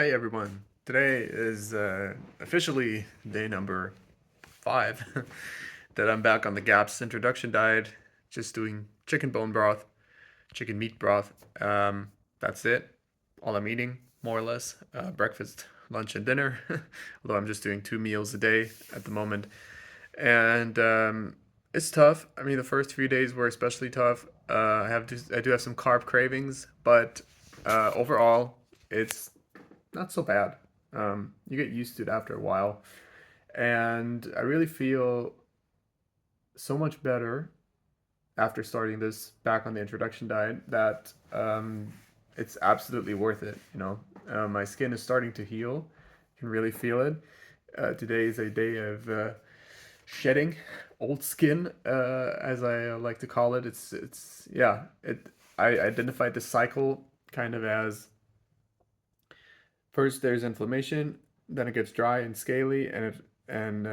Hey everyone, today is officially day number 5 that I'm back on the GAPS introduction diet, just doing chicken bone broth, chicken meat broth. That's it, all I'm eating, more or less, breakfast, lunch, and dinner, although I'm just doing 2 meals a day at the moment. And it's tough. I mean, the first few days were especially tough. I do have some carb cravings, but overall, it's not so bad. You get used to it after a while, and I really feel so much better after starting this back on the introduction diet that it's absolutely worth it. My skin is starting to heal. You can really feel it. Today is a day of shedding old skin, as I like to call it. It's yeah. It I identified the cycle kind of as first there's inflammation, then it gets dry and scaly, and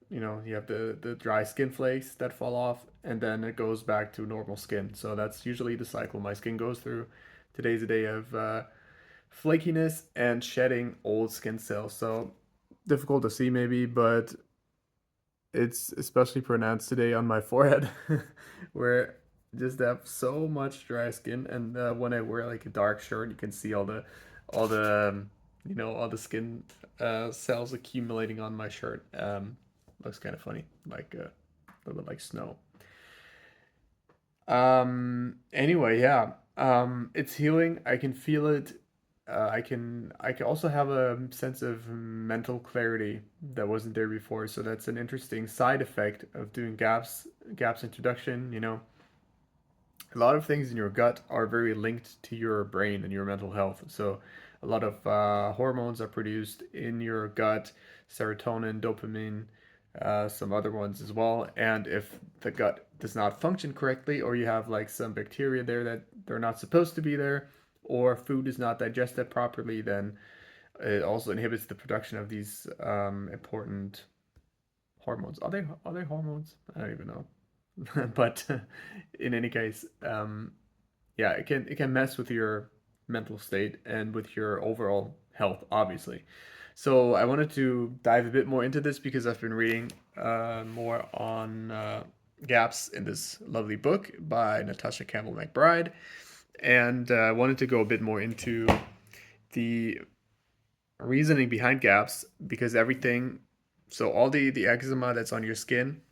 you have the dry skin flakes that fall off, and then it goes back to normal skin. So that's usually the cycle my skin goes through. Today's a day of flakiness and shedding old skin cells. So difficult to see maybe, but it's especially pronounced today on my forehead, where I just have so much dry skin, and when I wear like a dark shirt, you can see all the skin cells accumulating on my shirt. Looks kind of funny, like a little bit like snow. Anyway, yeah. It's healing. I can feel it. I can also have a sense of mental clarity that wasn't there before. So that's an interesting side effect of doing gaps introduction. A lot of things in your gut are very linked to your brain and your mental health. So a lot of hormones are produced in your gut, serotonin, dopamine, some other ones as well. And if the gut does not function correctly, or you have like some bacteria there that they're not supposed to be there, or food is not digested properly, then it also inhibits the production of these important hormones. Are they hormones? I don't even know. But in any case, yeah, it can mess with your mental state and with your overall health, obviously. So I wanted to dive a bit more into this because I've been reading more on gaps in this lovely book by Natasha Campbell McBride, and I wanted to go a bit more into the reasoning behind gaps because everything, so all the eczema that's on your skin,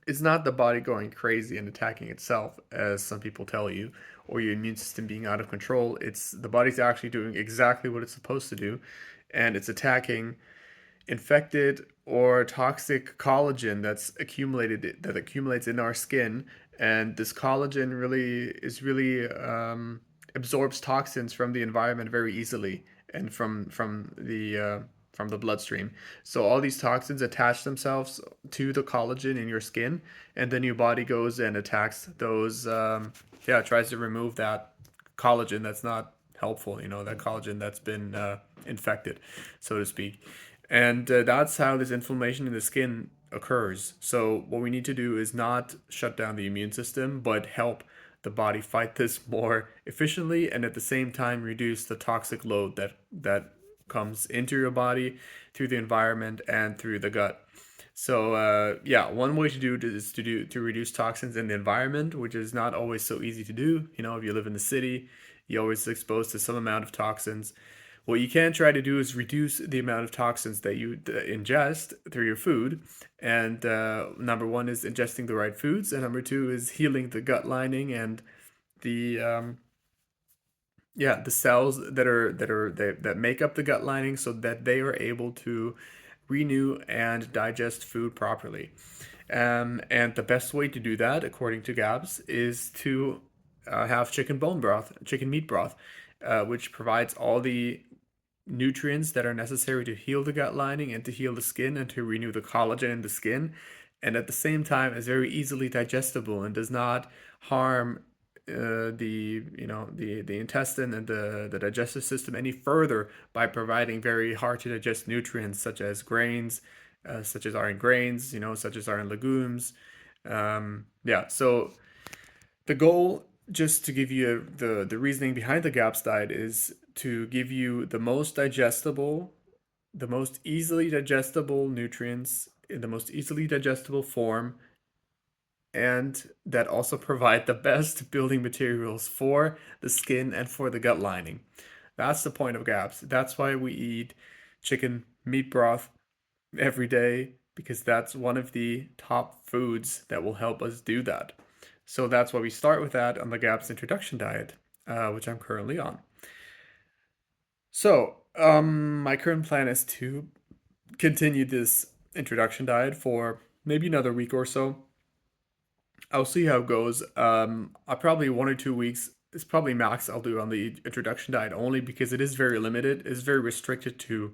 it's not the body going crazy and attacking itself, as some people tell you, or your immune system being out of control. It's the body's actually doing exactly what it's supposed to do, and it's attacking infected or toxic collagen that accumulates in our skin. And this collagen really absorbs toxins from the environment very easily and from the bloodstream. So all these toxins attach themselves to the collagen in your skin, and then your body goes and attacks those. Tries to remove that collagen that's not helpful. That collagen that's been infected, so to speak. And that's how this inflammation in the skin occurs. So, what we need to do is not shut down the immune system, but help the body fight this more efficiently and at the same time reduce the toxic load that comes into your body through the environment and through the gut. So yeah, one way to do it is to reduce toxins in the environment, which is not always so easy to do. If you live in the city, you're always exposed to some amount of toxins. What you can try to do is reduce the amount of toxins that you ingest through your food. And number one is ingesting the right foods, and number two is healing the gut lining and the the cells that make up the gut lining, so that they are able to renew and digest food properly. And the best way to do that, according to GABS, is to have chicken meat broth, which provides all the nutrients that are necessary to heal the gut lining and to heal the skin and to renew the collagen in the skin, and at the same time is very easily digestible and does not harm the intestine and the digestive system any further by providing very hard to digest nutrients such as grains, such as are in grains, such as are in legumes. So the goal, just to give you the reasoning behind the GAPS diet, is to give you the most easily digestible nutrients in the most easily digestible form, and that also provide the best building materials for the skin and for the gut lining. That's the point of GAPS. That's why we eat chicken meat broth every day, because that's one of the top foods that will help us do that. So that's why we start with that on the GAPS introduction diet, which I'm currently on. So, my current plan is to continue this introduction diet for maybe another week or so. I'll see how it goes. I probably 1 or 2 weeks is probably max I'll do on the introduction diet, only because it is very limited. It's very restricted to,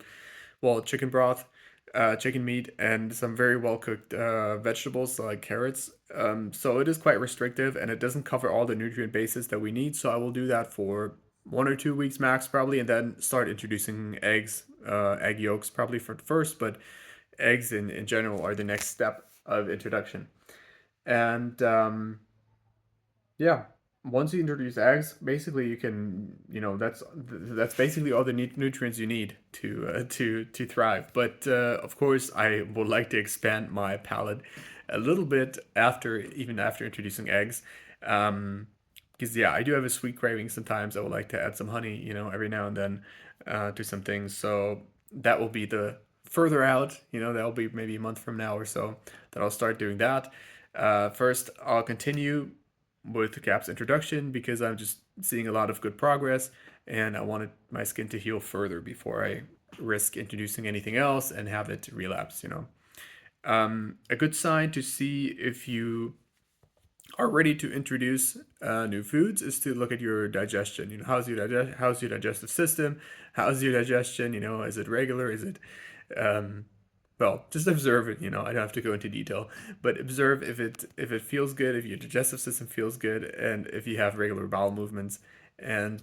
well, chicken broth, chicken meat, and some very well cooked vegetables like carrots. So it is quite restrictive, and it doesn't cover all the nutrient bases that we need. So I will do that for 1 or 2 weeks max, probably, and then start introducing eggs, egg yolks probably for first, but eggs in general are the next step of introduction. And yeah, once you introduce eggs, basically you can, that's basically all the nutrients you need to thrive. But of course, I would like to expand my palate a little bit even after introducing eggs. Um, because yeah, I do have a sweet craving sometimes. I would like to add some honey, every now and then to some things. So that will be the further out, that'll be maybe a month from now or so that I'll start doing that. First, I'll continue with the GAPS introduction because I'm just seeing a lot of good progress, and I wanted my skin to heal further before I risk introducing anything else and have it relapse. A good sign to see if you are ready to introduce new foods is to look at your digestion. How's your digestive system? How's your digestion? Is it regular? Is it um, well, just observe it. I don't have to go into detail, but observe if it feels good, if your digestive system feels good, and if you have regular bowel movements, and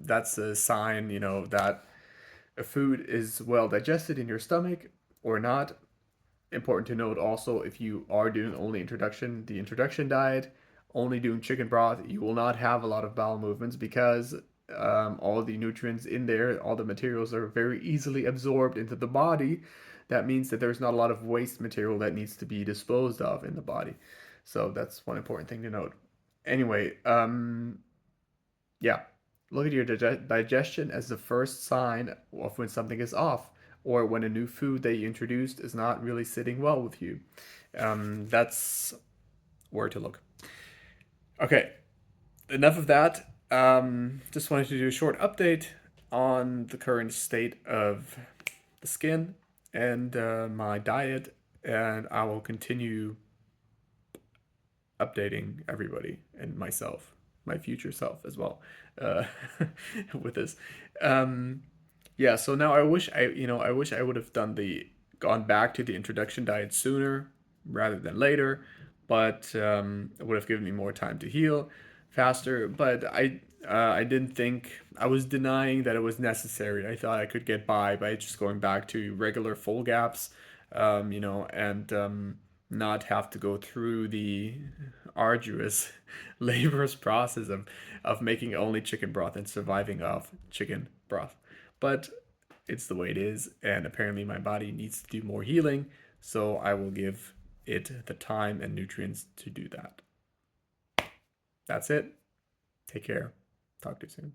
that's a sign, that a food is well digested in your stomach or not. Important to note also, if you are doing only the introduction diet, only doing chicken broth, you will not have a lot of bowel movements because all the nutrients in there, all the materials are very easily absorbed into the body. That means that there's not a lot of waste material that needs to be disposed of in the body. So that's one important thing to note. Anyway, yeah, look at your digestion as the first sign of when something is off, or when a new food that you introduced is not really sitting well with you. That's where to look. Okay, enough of that. Just wanted to do a short update on the current state of the skin and my diet, and I will continue updating everybody and myself, my future self as well, uh, with this. Um, yeah, so now I wish I would have gone back to the introduction diet sooner rather than later, but it would have given me more time to heal faster. But I didn't think I was denying that it was necessary. I thought I could get by just going back to regular full gaps, and not have to go through the arduous, laborious process of making only chicken broth and surviving off chicken broth. But it's the way it is, and apparently my body needs to do more healing, so I will give it the time and nutrients to do that. That's it. Take care. Talk to you soon.